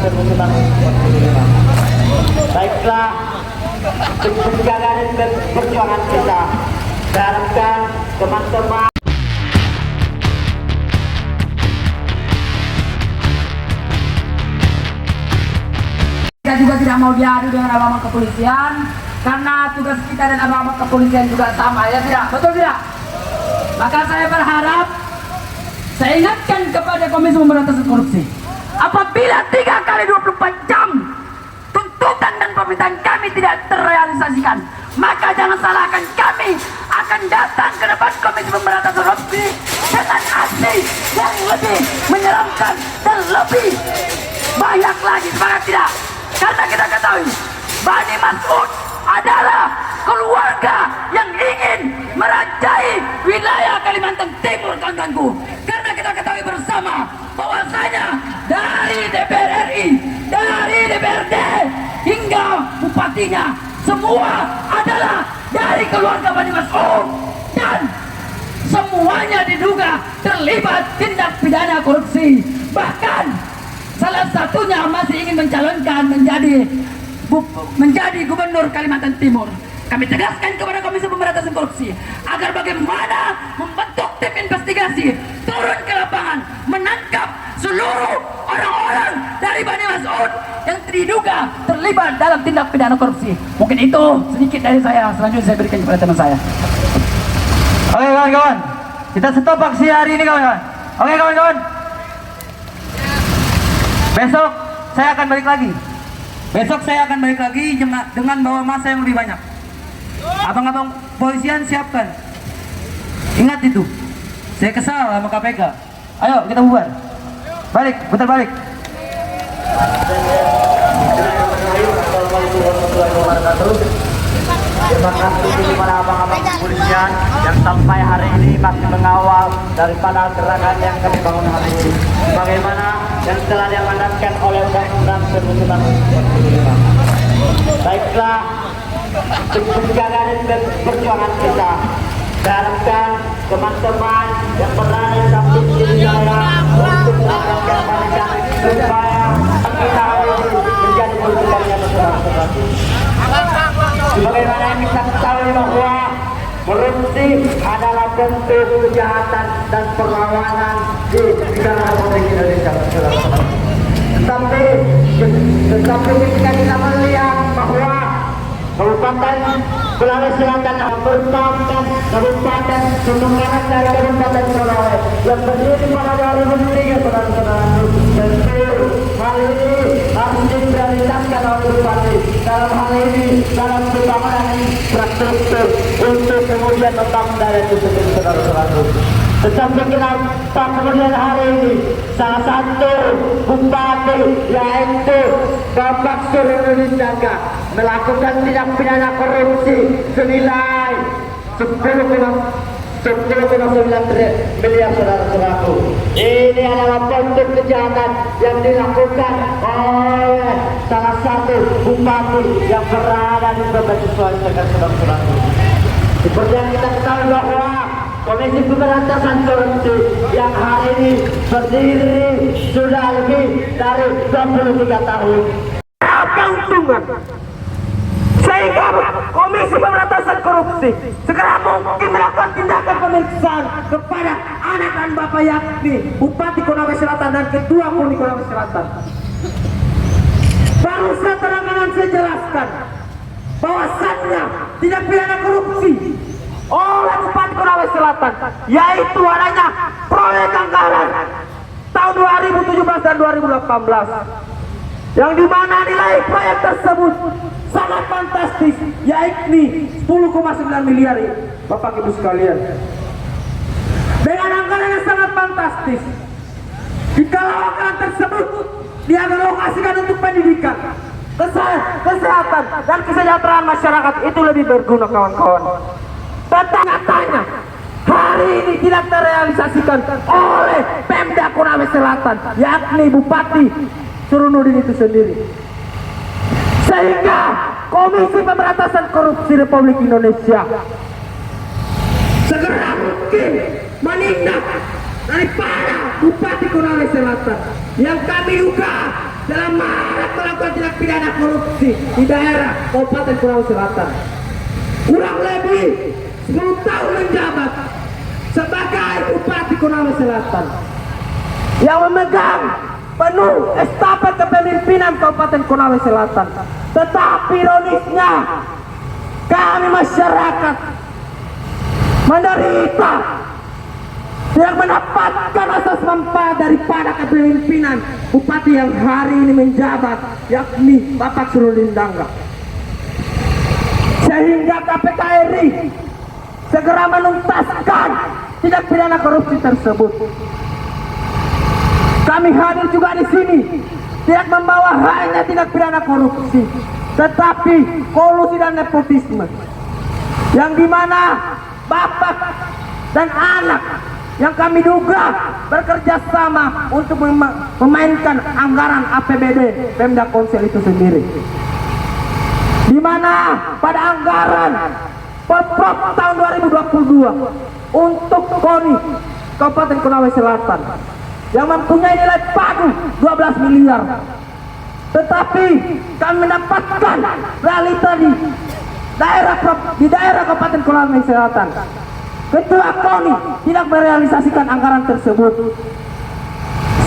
1945. Baiklah, penjaga dan perjuangan kita. Saya harapkan teman-teman kita juga tidak mau diadu dengan abang kepolisian, karena tugas kita dan abang kepolisian juga sama, ya tidak? Betul tidak? Maka saya berharap, saya ingatkan kepada Komisi Pemberantasan Korupsi, apabila 3 kali 24 jam tuntutan dan permintaan kami tidak terrealisasikan, maka jangan salahkan kami akan datang ke depan Komisi Pemberantasan Korupsi dengan aksi yang lebih menyeramkan dan lebih banyak lagi, semangat tidak? Karena kita ketahui Bani Mas'ud adalah keluarga yang ingin merajai wilayah Kalimantan Timur, kawan-kawanku. Karena kita ketahui bersama bahwasanya dari DPR RI, dari DPRD hingga bupatinya, semua adalah dari keluarga Bani Mas'ud, dan semuanya diduga terlibat tindak pidana korupsi. Bahkan salah satunya masih ingin mencalonkan menjadi gubernur Kalimantan Timur. Kami tegaskan kepada Komisi Pemberantasan Korupsi agar bagaimana membentuk tim investigasi, turun ke lapangan, menangkap seluruh orang-orang dari Bani Mas'ud yang diduga terlibat dalam tindak pidana korupsi. Mungkin itu sedikit dari saya. Selanjutnya saya berikan kepada teman saya. Oke kawan-kawan, kita stop aksi hari ini kawan-kawan. Oke kawan-kawan, besok saya akan balik lagi. Besok saya akan balik lagi dengan bawa massa yang lebih banyak. Abang-abang polisian siapkan. Ingat itu. Saya kesal sama KPK. Ayo kita bubar. Balik, putar balik. terima kasih kepada abang-abang kepolisian yang sampai hari ini masih mengawal daripada gerakan yang kami bangun hari ini, bagaimana yang telah diamanatkan oleh Undang-Undang 1945. Baiklah, penjaga dan perjuangan kita. Saya harapkan teman-teman yang berada di samping kiri saya untuk melakukan barisan supaya kita hari ini menjadi politikan yang saudara-saudara. Sebagaimana yang kita ketahui bahwa korupsi adalah bentuk kejahatan dan perlawanan di negara Republik Indonesia. Tetapi ketika kita melihat bahwa Kabupaten Sulawesi Selatan merupakan kabupaten pemekaran dari Kabupaten Sulawesi yang berdiri pada 2003, saudara-saudara. Tentu hal ini harus diprioritaskan oleh Bupati dalam hal ini dalam pembangunan infrastruktur untuk kemudian membangun daerah itu sendiri, saudara-saudara. Tetapi kenapa kemudian hari ini salah satu bupati yaitu Bapak Suryanudin Jaga melakukan tindak pidana korupsi senilai 10,9 miliar, saudara-saudaraku. Ini adalah bentuk kejahatan yang dilakukan oleh salah satu bupati yang berada di Provinsi Sulawesi Selatan, saudara-saudaraku. Seperti yang kita ketahui bahwa Komisi Pemberantasan Korupsi yang hari ini berdiri sudah lebih dari 23 tahun. Keuntungan sehingga Komisi Pemberantasan Korupsi segera mungkin melakukan tindakan pemeriksaan kepada anak dan bapak yakni Bupati Konawe Selatan dan Ketua KUNI Konawe Selatan. Barusan terang-terangan saya jelaskan bahwasannya tindak pidana korupsi oleh Bupati Konawe Selatan yaitu adanya proyek anggaran tahun 2017 dan 2018 yang dimana nilai proyek tersebut sangat fantastis, yaitu 10,9 miliar, Bapak Ibu sekalian. Dengan anggaran yang sangat fantastis, jikalau anggaran tersebut dialokasikan untuk pendidikan, kesehatan dan kesejahteraan masyarakat, itu lebih berguna, kawan-kawan. Tetapi nyatanya hari ini tidak terrealisasikan oleh Pemda Konawe Selatan, yakni Bupati Suryanudin itu sendiri. Sehingga Komisi Pemberantasan Korupsi Republik Indonesia segera mungkin menindak daripada Bupati Konawe Selatan yang kami duga dalam marak melakukan tindak pidana korupsi di daerah Kabupaten Konawe Selatan. Kurang lebih 10 tahun menjabat sebagai Bupati Konawe Selatan yang memegang penuh estafet kepemimpinan Kabupaten Konawe Selatan. Tetapi ironisnya kami masyarakat menderita, tidak mendapatkan asas manfaat daripada kepemimpinan Bupati yang hari ini menjabat, yakni Bapak Surulin Dangga. Sehingga KPK RI segera menuntaskan tindak pidana korupsi tersebut. Kami hadir juga di sini tidak membawa hanya tindak pidana korupsi, tetapi kolusi dan nepotisme, yang dimana bapak dan anak yang kami duga bekerja sama untuk memainkan anggaran APBD Pemda Konsel itu sendiri, di mana pada anggaran Pemprov tahun 2022 untuk KONI Kabupaten Konawe Selatan yang mempunyai nilai padu 12 miliar, tetapi kami mendapatkan realita di daerah Kabupaten Konawe Selatan, Ketua KONI tidak merealisasikan anggaran tersebut,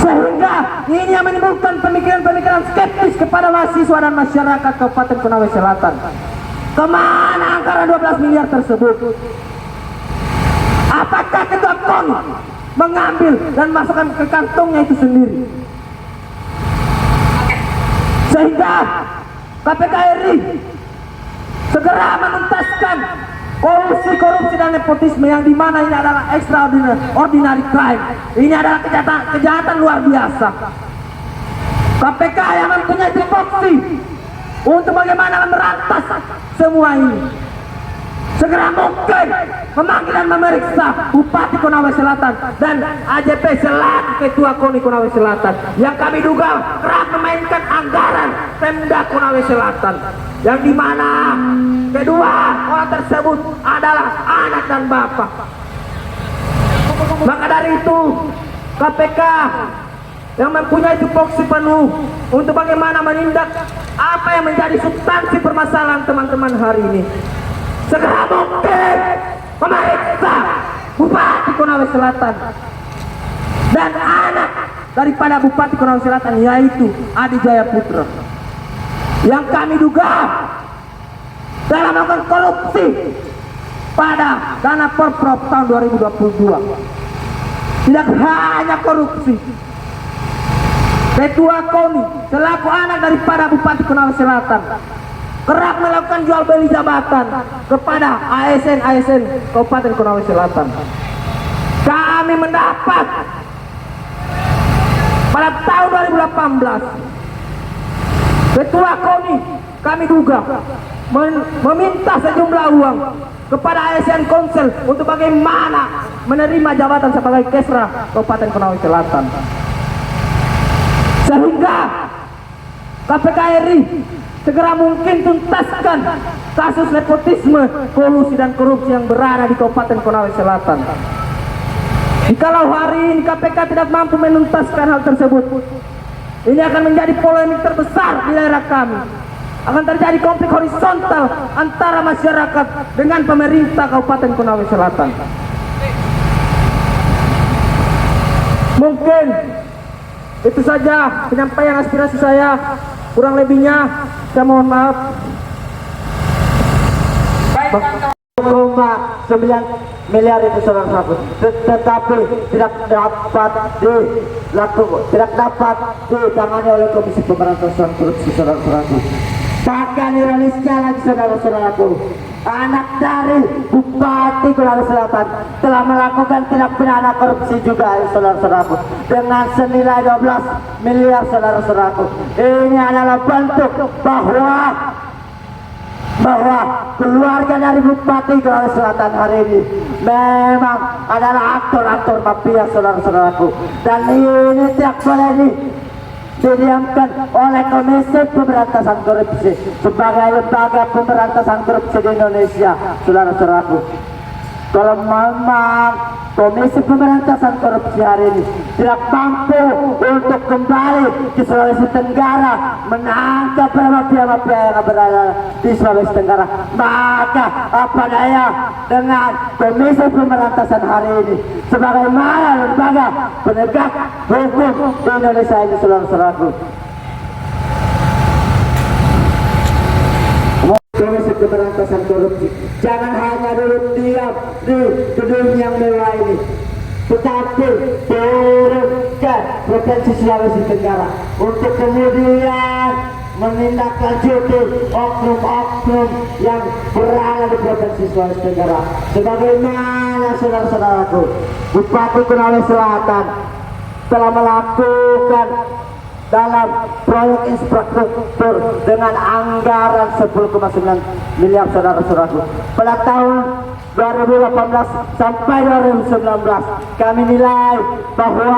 sehingga ini yang menimbulkan pemikiran-pemikiran skeptis kepada mahasiswa dan masyarakat Kabupaten Konawe Selatan. Kemana anggaran 12 miliar tersebut? Apakah Ketua KONI mengambil dan masukkan ke kantongnya itu sendiri? Sehingga KPK RI segera menuntaskan korupsi dan nepotisme yang dimana ini adalah extraordinary crime. Ini adalah kejahatan luar biasa. KPK yang mempunyai tupoksi untuk bagaimana memerantas semua ini, segera mungkin memanggil dan memeriksa Bupati Konawe Selatan dan AJP selaku Ketua KONI Konawe Selatan yang kami duga kerap memainkan anggaran Pemda Konawe Selatan, yang dimana kedua orang tersebut adalah anak dan bapak. Maka dari itu KPK yang mempunyai tupoksi penuh untuk bagaimana menindak apa yang menjadi substansi permasalahan teman-teman hari ini, segera mungkin memeriksa Bupati Konawe Selatan dan anak daripada Bupati Konawe Selatan, yaitu Adi Jaya Putra, yang kami duga dalam melakukan korupsi pada dana Pemprov tahun 2022. Tidak hanya korupsi, Ketua KONI selaku anak daripada Bupati Konawe Selatan kerap melakukan jual beli jabatan kepada ASN Kabupaten Konawe Selatan. Kami mendapat pada tahun 2018 Ketua KONI kami duga meminta sejumlah uang kepada ASN Konsel untuk bagaimana menerima jabatan sebagai Kesra Kabupaten Konawe Selatan, sehingga KPK RI segera mungkin tuntaskan kasus nepotisme, kolusi dan korupsi yang berada di Kabupaten Konawe Selatan. Jikalau hari ini KPK tidak mampu menuntaskan hal tersebut, ini akan menjadi polemik terbesar di daerah kami. Akan terjadi konflik horizontal antara masyarakat dengan pemerintah Kabupaten Konawe Selatan. Mungkin itu saja penyampaian aspirasi saya. Kurang lebihnya saya mohon maaf. Baik, 9 miliar itu saudara-saudara, tetapi tidak dapat ditangani oleh Komisi Pemberantasan Korupsi, saudara-saudaraku. Bahkan ironisnya lagi, saudara-saudaraku, anak dari Bupati Konawe Selatan telah melakukan tindak pidana korupsi juga, saudara-saudaraku, dengan senilai 12 miliar, saudara-saudaraku. Ini adalah bentuk bahwa keluarga dari Bupati Konawe Selatan hari ini memang adalah aktor-aktor mafia, saudara-saudaraku, dan ini tidak boleh didiamkan oleh Komisi Pemberantasan Korupsi sebagai lembaga pemberantasan korupsi di Indonesia, saudara-saudaraku. kalau memang Komisi Pemberantasan Korupsi hari ini tidak mampu untuk kembali ke Sulawesi Tenggara menangkap mafia-mafia yang berada di Sulawesi Tenggara, maka apa daya dengan Komisi Pemberantasan hari ini sebagaimana lembaga penegak hukum di Indonesia ini, saudara-saudaraku. Komisi Pemberantasan Korupsi jangan hanya duduk diam di gedung yang mewah ini, tetapi turun ke Provinsi Sulawesi Tenggara untuk kemudian menindaklanjuti oknum-oknum yang berada di Provinsi Sulawesi Tenggara. Sebagaimana saudara-saudaraku, Bupati Konawe Selatan telah melakukan dalam proyek infrastruktur dengan anggaran 10,9 miliar, saudara-saudaraku. Pada tahun 2018 sampai 2019 kami nilai bahwa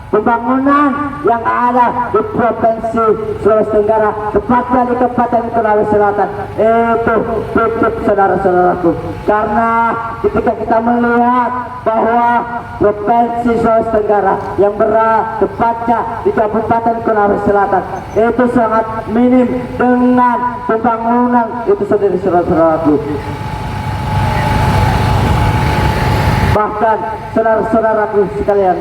pembangunan yang ada di Provinsi Sulawesi Tenggara, tepatnya di Kabupaten Konawe Selatan, itu tutup, saudara-saudaraku. Karena ketika kita melihat bahwa Provinsi Sulawesi Tenggara yang berada tepatnya di Kabupaten Konawe Selatan itu sangat minim dengan pembangunan itu sendiri, saudara-saudaraku. Bahkan saudara-saudaraku sekalian,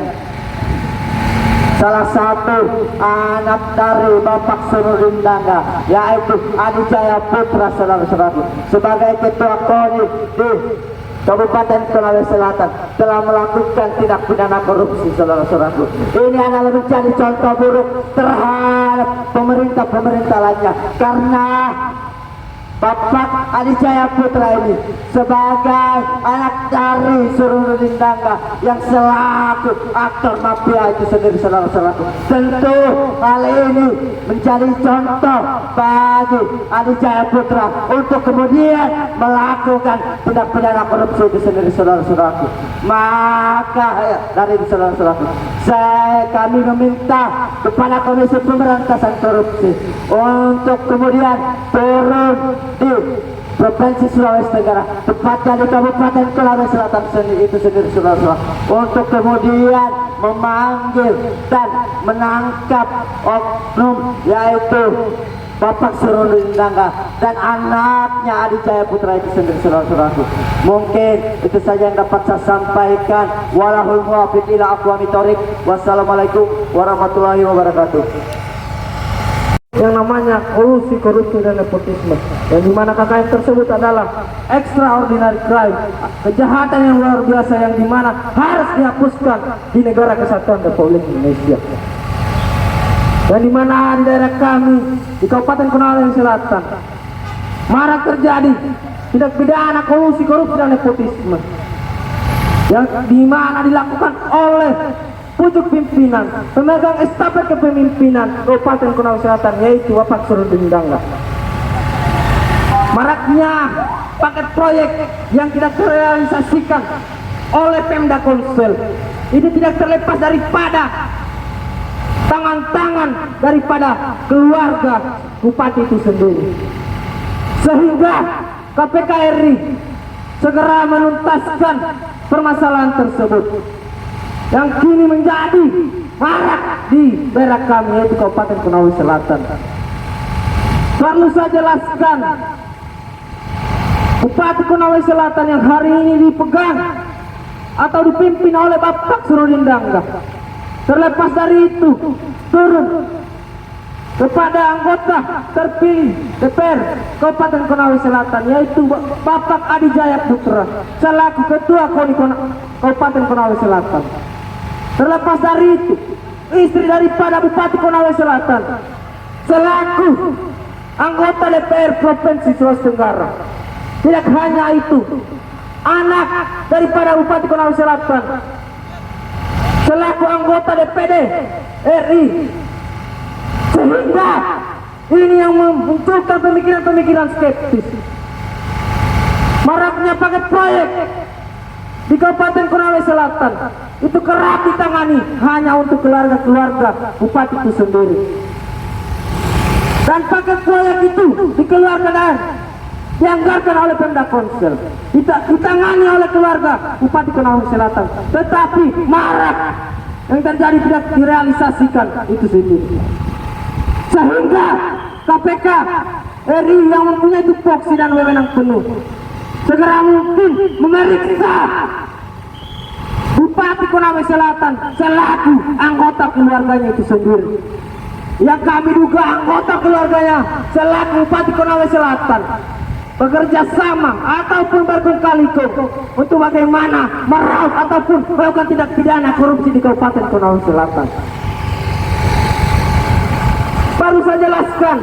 salah satu anak dari Bapak Surudin Dangga, yaitu Adi Jaya Putra, saudara-saudaraku, sebagai ketua KONI di Kabupaten Konawe Selatan telah melakukan tindak pidana korupsi, saudara-saudaraku. Ini adalah menjadi contoh buruk terhadap pemerintah-pemerintah lainnya, karena Bapak Adi Jaya Putra ini sebagai anak dari Surudin Dangga yang selaku aktor mafia itu sendiri, saudara-saudaraku, tentu hal ini menjadi contoh bagi Adi Jaya Putra untuk kemudian melakukan tindak pidana korupsi itu sendiri, saudara-saudaraku. Maka dari itu, saudara-saudaraku, kami meminta kepada Komisi Pemberantasan Korupsi untuk kemudian turun di Provinsi Sulawesi Tenggara, tepatnya di Kabupaten Konawe Selatan itu sendiri, saudara-saudara, untuk kemudian memanggil dan menangkap oknum yaitu Bapak Surudin Dangga dan anaknya Adi Jaya Putra itu sendiri, saudara-saudaraku. Mungkin itu saja yang dapat saya sampaikan. Walahul muwaffiq ila aqwamit thoriq. Wassalamualaikum warahmatullahi wabarakatuh. Yang namanya kolusi, korupsi, dan nepotisme, yang dimana KKN tersebut adalah extraordinary crime, kejahatan yang luar biasa yang dimana harus dihapuskan di negara kesatuan Republik Indonesia. Yang dimana di daerah kami di Kabupaten Konawe Selatan marak terjadi tindak pidana kolusi, korupsi, dan nepotisme yang dimana dilakukan oleh pucuk pimpinan, pemegang estafet kepemimpinan Kabupaten Konawe Selatan, yaitu Bapak Surudin Dangga. Maraknya paket proyek yang tidak terrealisasikan oleh Pemda Konsel ini tidak terlepas daripada tangan-tangan daripada keluarga Bupati itu sendiri, sehingga KPK RI segera menuntaskan permasalahan tersebut yang kini menjadi marak di daerah kami, yaitu Kabupaten Konawe Selatan. Perlu saya jelaskan, Bupati Konawe Selatan yang hari ini dipegang atau dipimpin oleh Bapak Surudin Dangga, terlepas dari itu turun kepada anggota terpilih DPR Kabupaten Konawe Selatan, yaitu Bapak Adi Jaya Putra selaku Ketua KONI Kabupaten Konawe Selatan. Terlepas dari itu, istri daripada Bupati Konawe Selatan selaku anggota DPR Provinsi Sulawesi Tenggara. Tidak hanya itu, anak daripada Bupati Konawe Selatan selaku anggota DPD RI, sehingga ini yang memunculkan pemikiran-pemikiran skeptis. Maraknya paket proyek di Kabupaten Konawe Selatan itu kerap ditangani hanya untuk keluarga-keluarga Bupati itu sendiri. Dan paket proyek itu dikeluarkan dianggarkan oleh Pemda Konsel, ditangani oleh keluarga Bupati Konawe Selatan, tetapi marak yang terjadi tidak direalisasikan itu sendiri. Sehingga KPK RI yang mempunyai tupoksi dan wewenang penuh segera mungkin memeriksa Bupati Konawe Selatan selaku anggota keluarganya itu sendiri. Yang kami duga anggota keluarganya selaku Bupati Konawe Selatan bekerja sama ataupun berkongkali-kong untuk bagaimana meraup ataupun melakukan tindak pidana korupsi di Kabupaten Konawe Selatan. Baru saya jelaskan,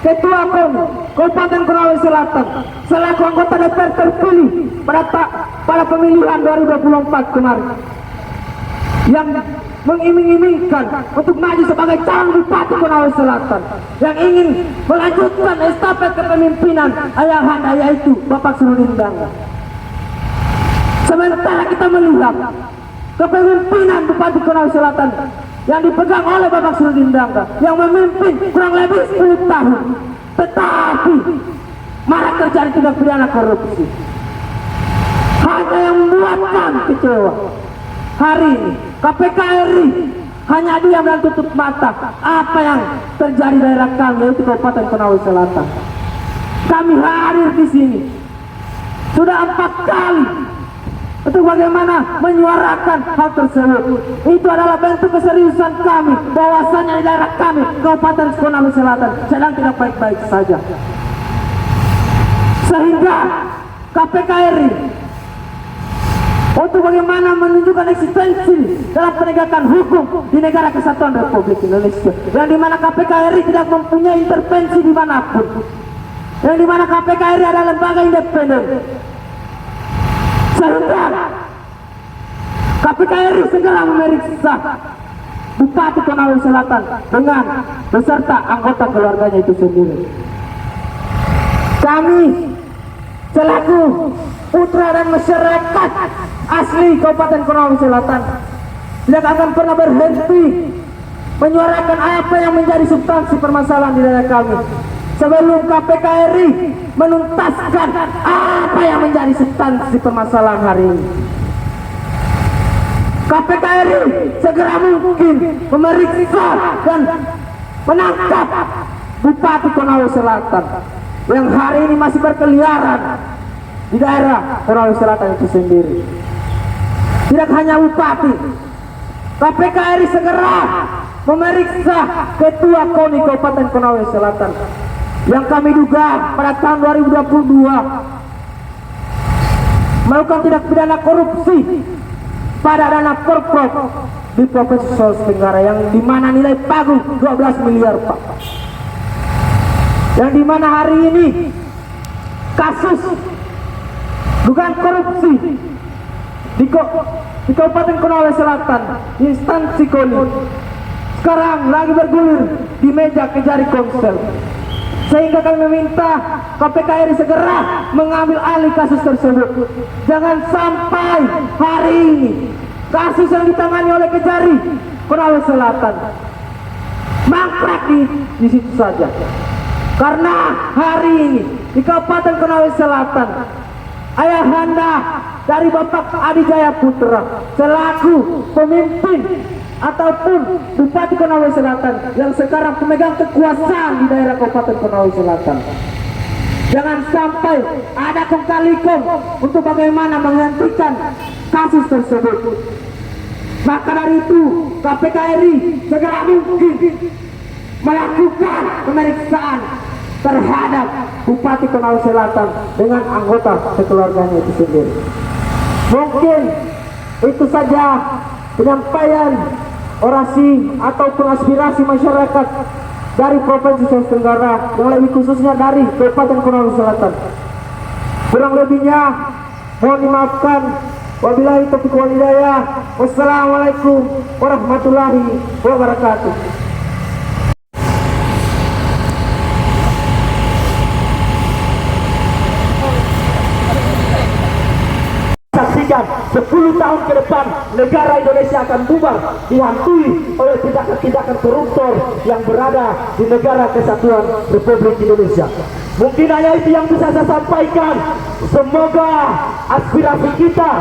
Ketua KON Kabupaten Konawe Selatan selaku anggota DPR terpilih pada pemilihan 2024 kemarin yang mengiming-imingkan untuk maju sebagai calon Bupati Konawe Selatan yang ingin melanjutkan estafet kepemimpinan ayahanda yaitu Bapak Surudin Dangga. Sementara kita melihat kepemimpinan Bupati Konawe Selatan yang dipegang oleh Bapak Surudin Dangga yang memimpin kurang lebih 10 tahun, tetapi marak terjadi tindak pidana korupsi. Hanya yang membuatkan kecewa hari ini KPK RI hanya diam dan tutup mata apa yang terjadi di daerah kami yaitu Kabupaten Konawe Selatan. Kami hadir di sini sudah 4 kali untuk bagaimana menyuarakan hal tersebut. Itu adalah bentuk keseriusan kami bahwasanya di daerah kami Kabupaten Konawe Selatan sedang tidak baik-baik saja. Sehingga KPK RI untuk bagaimana menunjukkan eksistensi dalam penegakan hukum di negara kesatuan Republik Indonesia, yang dimana KPK RI tidak mempunyai intervensi dimanapun, yang dimana KPK RI adalah lembaga independen. Sehingga KPK RI segera memeriksa Bupati Konawe Selatan dengan beserta anggota keluarganya itu sendiri. Kami selaku putra dan masyarakat asli Kabupaten Konawe Selatan tidak akan pernah berhenti menyuarakan apa yang menjadi substansi permasalahan di daerah kami sebelum KPK RI menuntaskan apa yang menjadi substansi permasalahan hari ini. KPK RI segera mungkin memeriksa dan menangkap Bupati Konawe Selatan yang hari ini masih berkeliaran di daerah Konawe Selatan itu sendiri. Tidak hanya Bupati, KPK RI segera memeriksa Ketua KONI Kabupaten Konawe Selatan yang kami duga pada tahun 2022 melakukan tindak pidana korupsi pada dana Porprov di Provinsi Sulawesi Tenggara yang dimana nilai pagu 12 miliar Pak. Yang dimana hari ini kasus dugaan korupsi di Kabupaten Konawe Selatan instansi KONI sekarang lagi bergulir di meja Kejari Konsel, sehingga kami meminta KPK RI segera mengambil alih kasus tersebut. Jangan sampai hari ini kasus yang ditangani oleh Kejari Konawe Selatan mangkrak di situ saja, karena hari ini di Kabupaten Konawe Selatan ayahanda dari Bapak Adi Jaya Putra selaku pemimpin ataupun Bupati Konawe Selatan yang sekarang pemegang kekuasaan di daerah Kabupaten Konawe Selatan. Jangan sampai ada kong-kali-kong untuk bagaimana menghentikan kasus tersebut. Maka dari itu KPK RI segera mungkin melakukan pemeriksaan terhadap Bupati Konawe Selatan dengan anggota keluarganya itu sendiri. Mungkin itu saja penyampaian orasi ataupun aspirasi masyarakat dari Provinsi Sulawesi Tenggara, yang lebih khususnya dari Kabupaten Konawe Selatan. Kurang lebihnya mohon dimaafkan. Wabillahi taufiq wal hidayah. Wassalamualaikum warahmatullahi wabarakatuh. Saksi pastikan 10 tahun ke depan negara Indonesia akan bubar, dihantui oleh tindakan-tindakan koruptor yang berada di negara kesatuan Republik Indonesia. Mungkin hanya itu yang bisa saya sampaikan. Semoga aspirasi kita,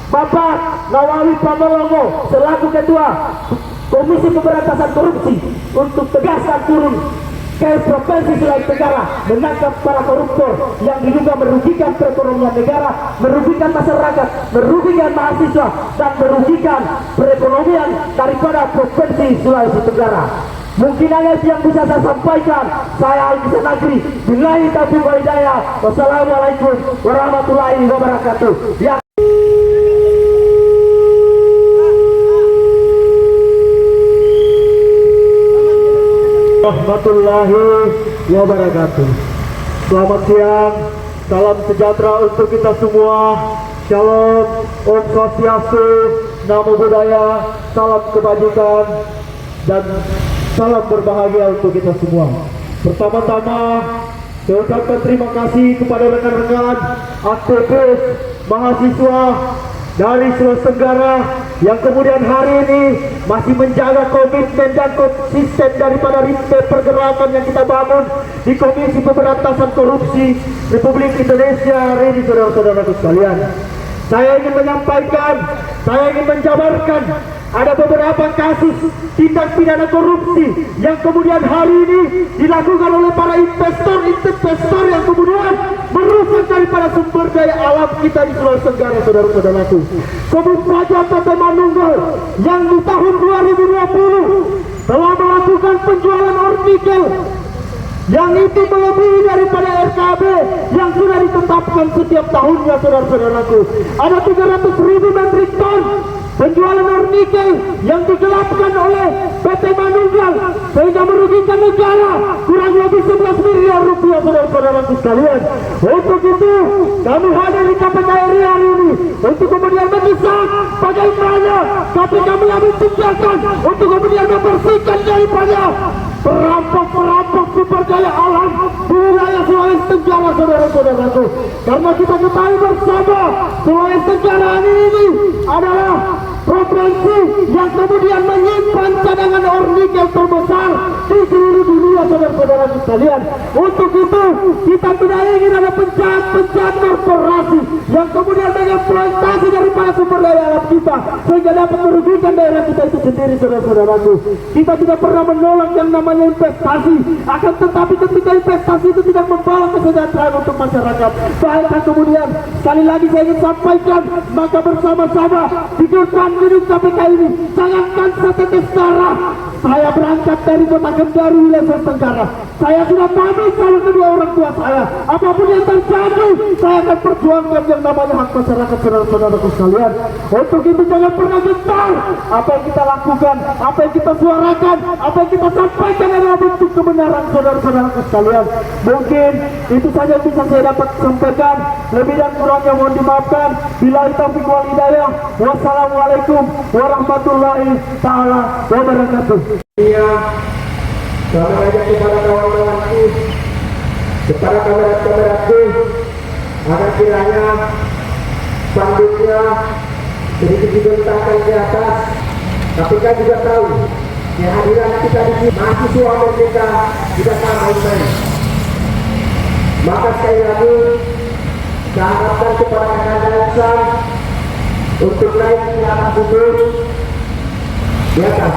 Bapak Nawawi Pamolongo selaku Ketua Komisi Pemberantasan Korupsi, untuk tegaskan turun ke Provinsi Sulawesi Tenggara menangkap para koruptor yang diduga merugikan perekonomian negara, merugikan masyarakat, merugikan mahasiswa, dan merugikan perekonomian daripada Provinsi Sulawesi Tenggara. Mungkin hanya itu yang bisa saya sampaikan. Saya Alkisa Nagri, billahi taufiq wal hidayah. Wassalamualaikum warahmatullahi wabarakatuh. Ya. Warahmatullahi wabarakatuh. Selamat siang, salam sejahtera untuk kita semua. Shalom, Om Swastiastu, Namo Buddhaya, salam kebajikan dan salam berbahagia untuk kita semua. Pertama-tama, saya ucapkan terima kasih kepada rekan-rekan aktivis mahasiswa dari Sulawesi Tenggara yang kemudian hari ini masih menjaga komitmen dan konsisten daripada rintangan pergerakan yang kita bangun di Komisi Pemberantasan Korupsi Republik Indonesia hari ini, saudara-saudaraku sekalian. Saya ingin menyampaikan, saya ingin menjabarkan ada beberapa kasus tindak pidana korupsi yang kemudian hari ini dilakukan oleh para investor yang kemudian merusak daripada sumber daya alam kita di Sulawesi Tenggara, saudara-saudaraku. Sebut saja PT Manunggal yang di tahun 2020 telah melakukan penjualan ore nikel yang itu melebihi daripada RKB yang sudah ditetapkan setiap tahunnya, saudara-saudaraku. Ada 300.000 metrik ton penjualan ore nikel yang digelapkan oleh PT Manunggal sehingga merugikan negara kurang lebih 11 miliar rupiah, saudara-saudaraku sekalian. Untuk itu kami hadir di KPKRI hari ini untuk kemudian mendesak bagaimana KPK mengambil tindakan untuk kemudian membersihkan daripada perampok-perampok sumber daya alam di wilayah Sulawesi Tenggara, saudara-saudaraku. Karena kita ketahui bersama Sulawesi Tenggara ini adalah provinsi yang kemudian menyimpan cadangan ore nikel terbesar di seluruh dunia, saudara-saudaraku sekalian. Untuk itu kita tidak ingin ada penjahat-penjahat korporasi yang kemudian mengeksploitasi daripada sumber daya alam kita sehingga dapat merugikan daerah kita itu sendiri, saudara-saudaraku. Kita tidak pernah menolak yang namanya investasi, akan tetapi ketika investasi itu tidak membawa kesejahteraan untuk masyarakat, bahkan kemudian sekali lagi saya ingin sampaikan, maka bersama-sama di depan gedung KPK ini jangankan setetes darah. Saya berangkat dari kota Kendari, wilayah Sulawesi Tenggara. Saya sudah pamit sama kedua orang tua saya. Apapun yang terjadi, saya akan perjuangkan yang namanya hak masyarakat, saudara-saudaraku sekalian. Untuk itu jangan pernah gentar. Apa yang kita lakukan, apa yang kita suarakan, apa yang kita sampaikan adalah bentuk kebenaran, saudara-saudaraku sekalian. Mungkin itu saja yang bisa saya dapat sampaikan. Lebih dan kurangnya mohon dimaafkan. Billahi taufiq wal hidayah. Wassalamualaikum warahmatullahi taala wabarakatuh. Iya, kami ajak kepada kawan-kawanku, kepada kamerat-kameratku, agar kiranya spanduknya sedikit dibentangkan ke atas. Tapi kan juga tahu, kehadiran kita di sini mahasiswa merdeka tidak main-main. Maka sekali lagi, saya harapkan kepada rekan-rekan untuk naik ke atas itu, di atas.